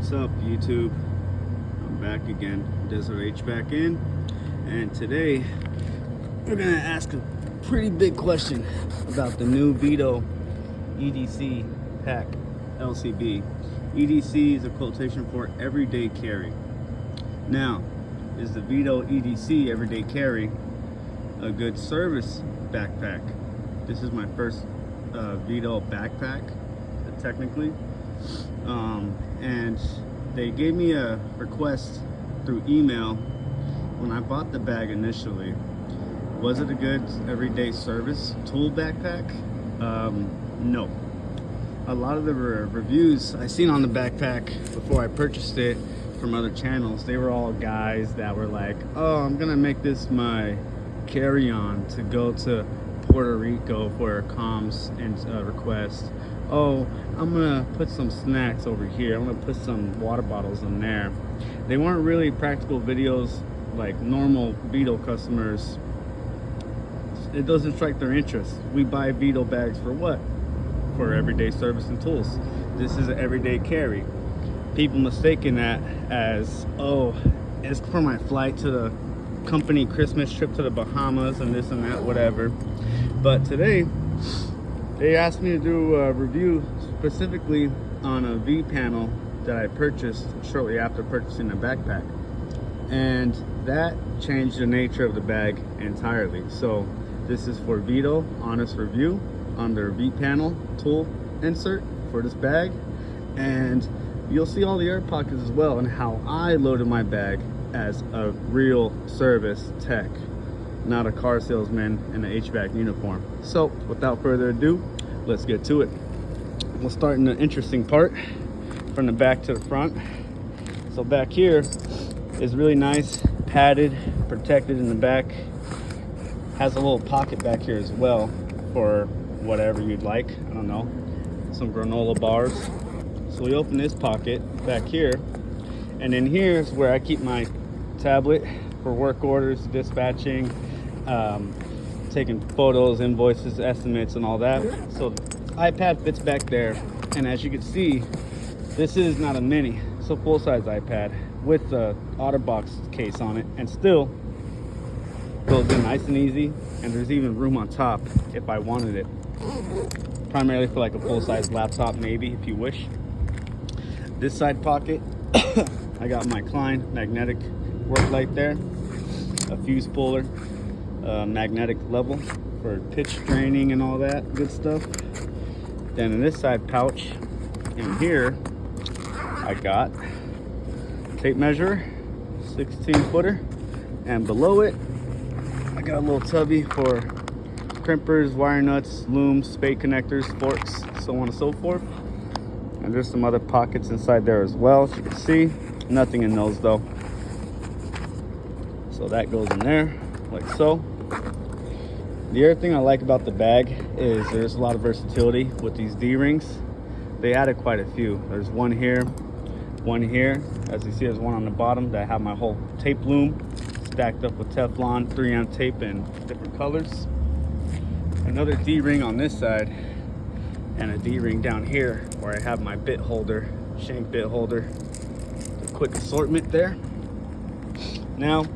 What's up, YouTube? I'm back again, Desert H back in, and today we're gonna ask a pretty big question about the new VETO EDC pack LCB. EDC is a quotation for everyday carry. Now, is the VETO EDC everyday carry a good service backpack? This is my first VETO backpack, technically. And they gave me a request through email when I bought the bag initially. Was it a good everyday service tool backpack? No. A lot of the reviews I seen on the backpack before I purchased it from other channels, they were all guys that were like, oh, I'm gonna make this my carry-on to go to Puerto Rico for a comms and request. Oh, I'm gonna put some snacks over here, I'm gonna put some water bottles in there. They weren't really practical videos like normal VETO customers. It doesn't strike their interest. We buy VETO bags for what? For everyday service and tools. This is an everyday carry. People mistaken that as, oh, it's for my flight to the company Christmas trip to the Bahamas and this and that, whatever. But today they asked me to do a review specifically on a V panel that I purchased shortly after purchasing the backpack, and that changed the nature of the bag entirely. So this is for VETO honest review on their V panel tool insert for this bag, and you'll see all the air pockets as well and how I loaded my bag as a real service tech, not a car salesman in an HVAC uniform. So without further ado, let's get to it. We'll start in the interesting part, from the back to the front. So back here is really nice, padded, protected in the back. Has a little pocket back here as well for whatever you'd like. I don't know, some granola bars. So we open this pocket back here, and in here is where I keep my tablet for work orders, dispatching, taking photos, invoices, estimates, and all that. So the iPad fits back there, and as you can see, this is not a mini, it's a full-size iPad with the OtterBox case on it, and still goes in nice and easy, and there's even room on top if I wanted it, primarily for like a full-size laptop maybe, if you wish. This side pocket, I got my Klein magnetic work light there, a fuse puller, magnetic level for pitch draining and all that good stuff. Then in this side pouch in here, I got tape measure, 16-footer, and below it I got a little tubby for crimpers, wire nuts, looms, spade connectors, forks, so on and so forth. And there's some other pockets inside there as well, as you can see. Nothing in those though. So that goes in there, like so. The other thing I like about the bag is there's a lot of versatility with these D-rings. They added quite a few. There's one here. As you see, there's one on the bottom that I have my whole tape loom stacked up with Teflon 3M tape in different colors. Another D-ring on this side, and a D-ring down here where I have my bit holder, shank bit holder. A quick assortment there. Now,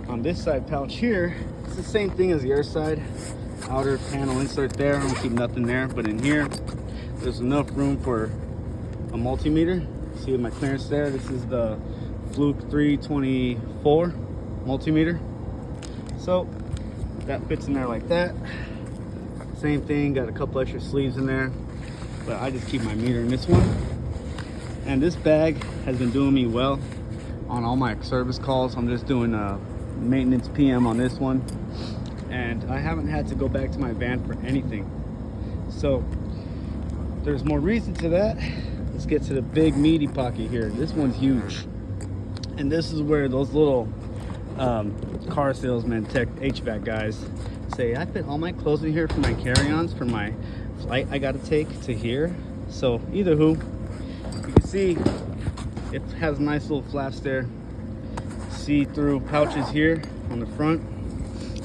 on this side pouch here, it's the same thing as the other side. Outer panel insert there, I don't keep nothing there, but in here, there's enough room for a multimeter. See my clearance there? This is the Fluke 324 multimeter. So that fits in there like that. Same thing, got a couple extra sleeves in there, but I just keep my meter in this one. And this bag has been doing me well on all my service calls. I'm just doing a maintenance PM on this one, and I haven't had to go back to my van for anything. So there's more reason to that. Let's get to the big meaty pocket here. This one's huge, and this is where those little car salesman tech HVAC guys say, I fit all my clothes in here for my carry-ons for my flight I gotta take to here. So either who, you can see it has nice little flaps there, see-through pouches here on the front.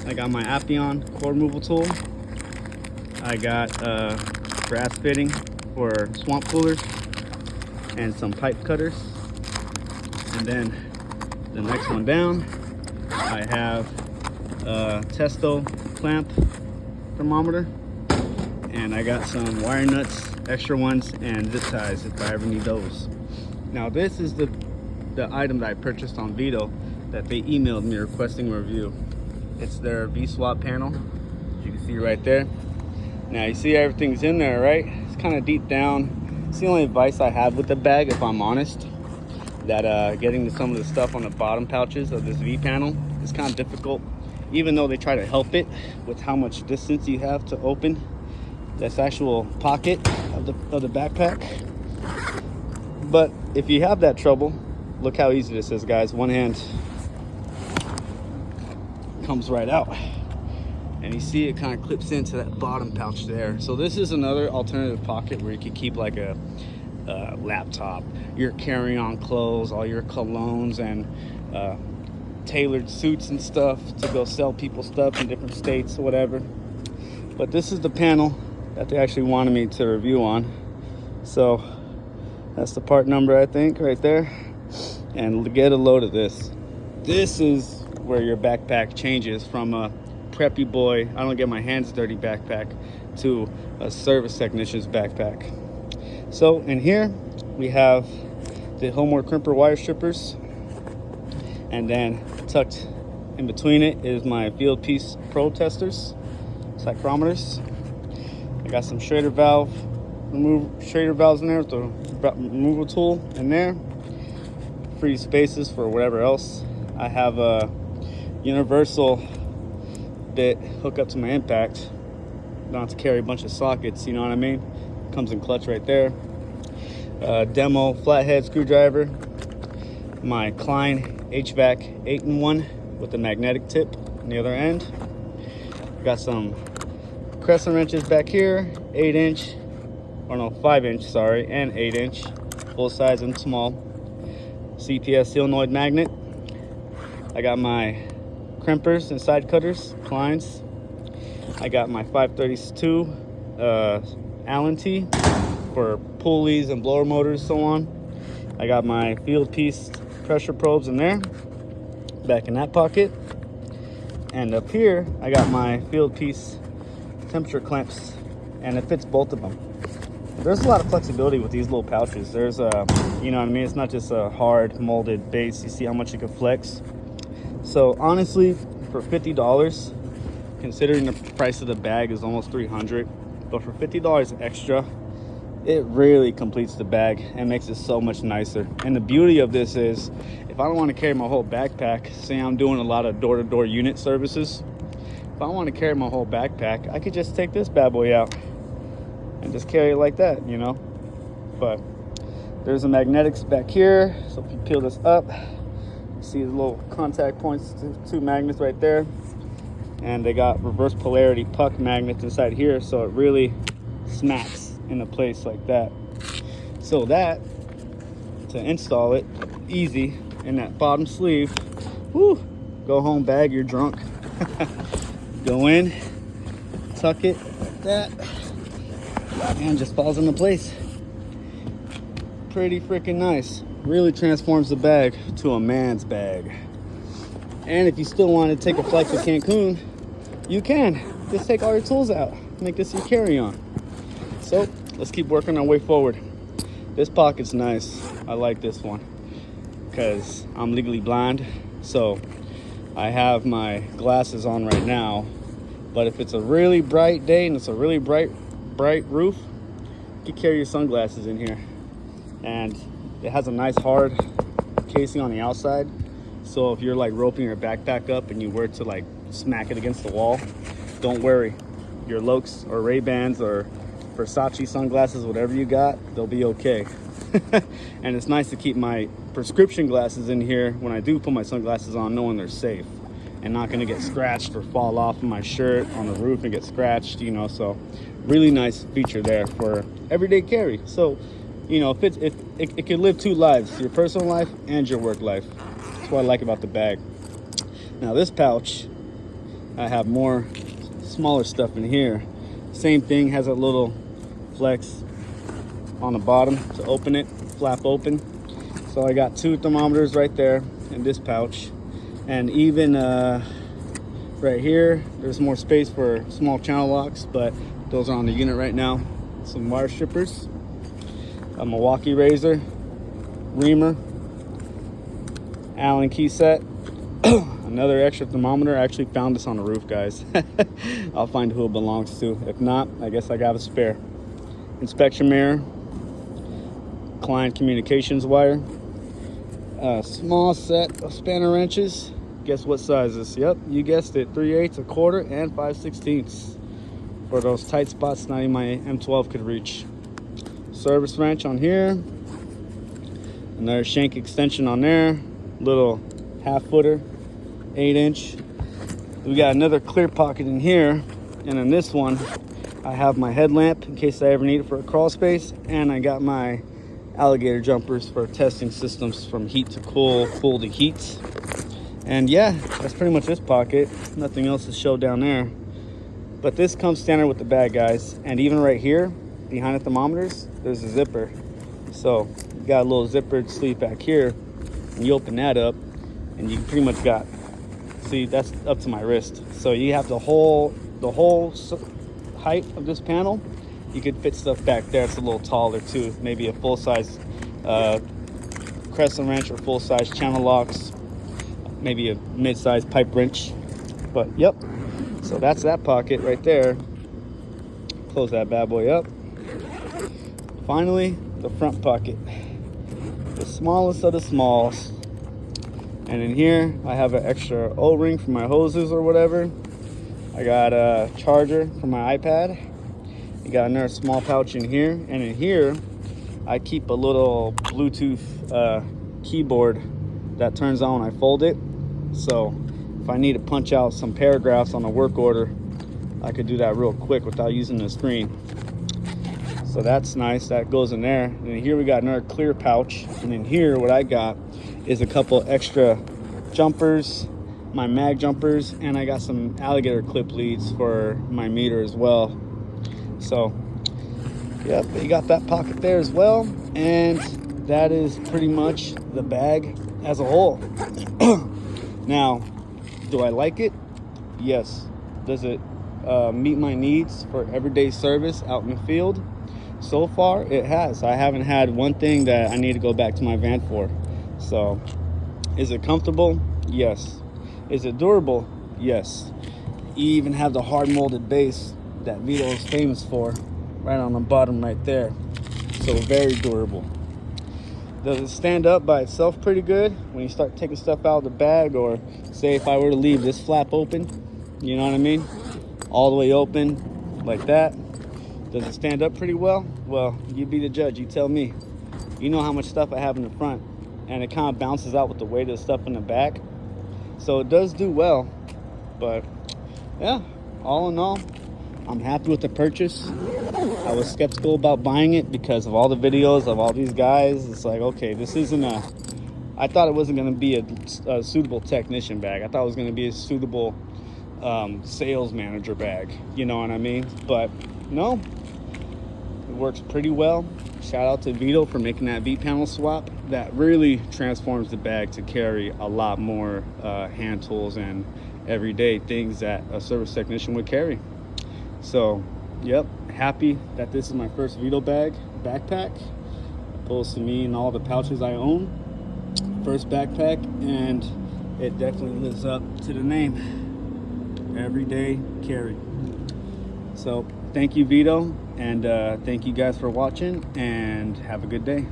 I got my Appion core removal tool. I got brass fitting for swamp coolers. and some pipe cutters. And then the next one down, I have a Testo clamp thermometer, and I got some wire nuts, extra ones, and zip ties if I ever need those. Now this is the item that I purchased on VETO that they emailed me requesting a review. It's their V-swap panel, as you can see right there. Now you see everything's in there, right? It's kind of deep down. It's the only advice I have with the bag, if I'm honest, that getting to some of the stuff on the bottom pouches of this V panel is kind of difficult, even though they try to help it with how much distance you have to open this actual pocket of the backpack. But if you have that trouble, look how easy this is, guys. One hand comes right out, and you see it kind of clips into that bottom pouch there. So this is another alternative pocket where you could keep like a laptop, your carry-on clothes, all your colognes and tailored suits and stuff to go sell people stuff in different states or whatever. But this is the panel that they actually wanted me to review on. So that's the part number, I think, right there. And get a load of this. This is where your backpack changes from a preppy boy, I don't get my hands dirty backpack, to a service technician's backpack. So in here we have the Homeward crimper wire strippers, and then tucked in between it is my field piece probe testers, psychrometers. I got some Schrader valves in there with the removal tool in there. Free spaces for whatever else. I have a universal bit hook up to my impact. Don't have to carry a bunch of sockets, you know what I mean? Comes in clutch right there. Demo flathead screwdriver. My Klein HVAC 8-in-1 with the magnetic tip on the other end. Got some crescent wrenches back here, 8-inch, or no, 5-inch, sorry, and 8-inch, full size and small. CPS solenoid magnet. I got my crimpers and side cutters, Kleins. I got my 532 Allen T for pulleys and blower motors, so on. I got my field piece pressure probes in there, back in that pocket. And up here, I got my field piece temperature clamps, and it fits both of them. There's a lot of flexibility with these little pouches. There's a, you know what I mean? It's not just a hard molded base. You see how much you can flex. So honestly, for $50, considering the price of the bag is almost $300, but for $50 extra, it really completes the bag and makes it so much nicer. And the beauty of this is, if I don't want to carry my whole backpack, say I'm doing a lot of door-to-door unit services, if I want to carry my whole backpack, I could just take this bad boy out and just carry it like that, you know. But there's the magnetics back here, so if you peel this up, see the little contact points, two magnets right there, and they got reverse polarity puck magnets inside here, so it really smacks into place like that. So that, to install it easy in that bottom sleeve, whoo, go home bag, you're drunk. Go in, tuck it like that, and just falls into place. Pretty freaking nice. Really transforms the bag to a man's bag. And if you still want to take a flight to Cancun, you can. Just take all your tools out. Make this your carry-on. So let's keep working our way forward. This pocket's nice. I like this one because I'm legally blind. So I have my glasses on right now. But if it's a really bright day and it's a really bright roof, you can carry your sunglasses in here. And it has a nice hard casing on the outside. So if you're like roping your backpack up and you were to like smack it against the wall, don't worry. Your Lokes or Ray-Bans or Versace sunglasses, whatever you got, they'll be okay. And it's nice to keep my prescription glasses in here when I do put my sunglasses on, knowing they're safe and not gonna get scratched or fall off of my shirt on the roof and get scratched, you know. So really nice feature there for everyday carry. So, you know, it can live two lives, your personal life and your work life. That's what I like about the bag. Now this pouch, I have more smaller stuff in here. Same thing, has a little flex on the bottom to open it, flap open. So I got 2 thermometers right there in this pouch, and even right here there's more space for small channel locks, but those are on the unit right now. Some wire strippers, a Milwaukee razor, reamer, Allen key set, another extra thermometer. I actually found this on the roof, guys. I'll find who it belongs to. If not, I guess I got a spare. Inspection mirror, client communications wire, a small set of spanner wrenches. Guess what sizes? Yep, you guessed it, 3/8, 1/4, and 5/16 for those tight spots not even my M12 could reach. Service wrench on here, another shank extension on there, little 1/2 footer, 8-inch. We got another clear pocket in here, and in this one I have my headlamp in case I ever need it for a crawl space, and I got my alligator jumpers for testing systems from heat to cool, cool to heat. And yeah, that's pretty much this pocket. Nothing else to show down there, but this comes standard with the bag, guys. And even right here behind the thermometers, there's a zipper. So you got a little zippered sleeve back here, and you open that up and you pretty much got, see, that's up to my wrist. So you have the whole height of this panel. You could fit stuff back there. It's a little taller too, maybe a full-size crescent wrench or full-size channel locks, maybe a mid-size pipe wrench. But yep, so that's that pocket right there. Close that bad boy up. Finally, the front pocket, the smallest of the smalls. And in here I have an extra O-ring for my hoses or whatever. I got a charger for my iPad. You got another small pouch in here, and in here I keep a little Bluetooth keyboard that turns on when I fold it. So if I need to punch out some paragraphs on a work order, I could do that real quick without using the screen. So that's nice, that goes in there. And in here we got another clear pouch, and in here what I got is a couple extra jumpers, my mag jumpers, and I got some alligator clip leads for my meter as well. So yep, you got that pocket there as well, and that is pretty much the bag as a whole. Now, do I like it? Yes. Does it meet my needs for everyday service out in the field? So far it has. I haven't had one thing that I need to go back to my van for. So is it comfortable? Yes. Is it durable? Yes. You even have the hard molded base that VETO is famous for right on the bottom right there. So very durable. Does it stand up by itself pretty good when you start taking stuff out of the bag? Or say if I were to leave this flap open, you know what I mean, all the way open like that, does it stand up pretty well? Well, you be the judge, you tell me. You know how much stuff I have in the front, and it kind of bounces out with the weight of the stuff in the back. So it does do well. But yeah, all in all, I'm happy with the purchase. I was skeptical about buying it because of all the videos of all these guys. It's like, okay, this isn't a, I thought it wasn't going to be a suitable technician bag. I thought it was going to be a suitable sales manager bag, you know what I mean? But no, it works pretty well. Shout out to VETO for making that V panel swap. That really transforms the bag to carry a lot more hand tools and everyday things that a service technician would carry. So yep, happy that this is my first VETO bag backpack, opposed to me and all the pouches I own. First backpack, and it definitely lives up to the name. Everyday carry. So thank you, VETO, and thank you guys for watching, and have a good day.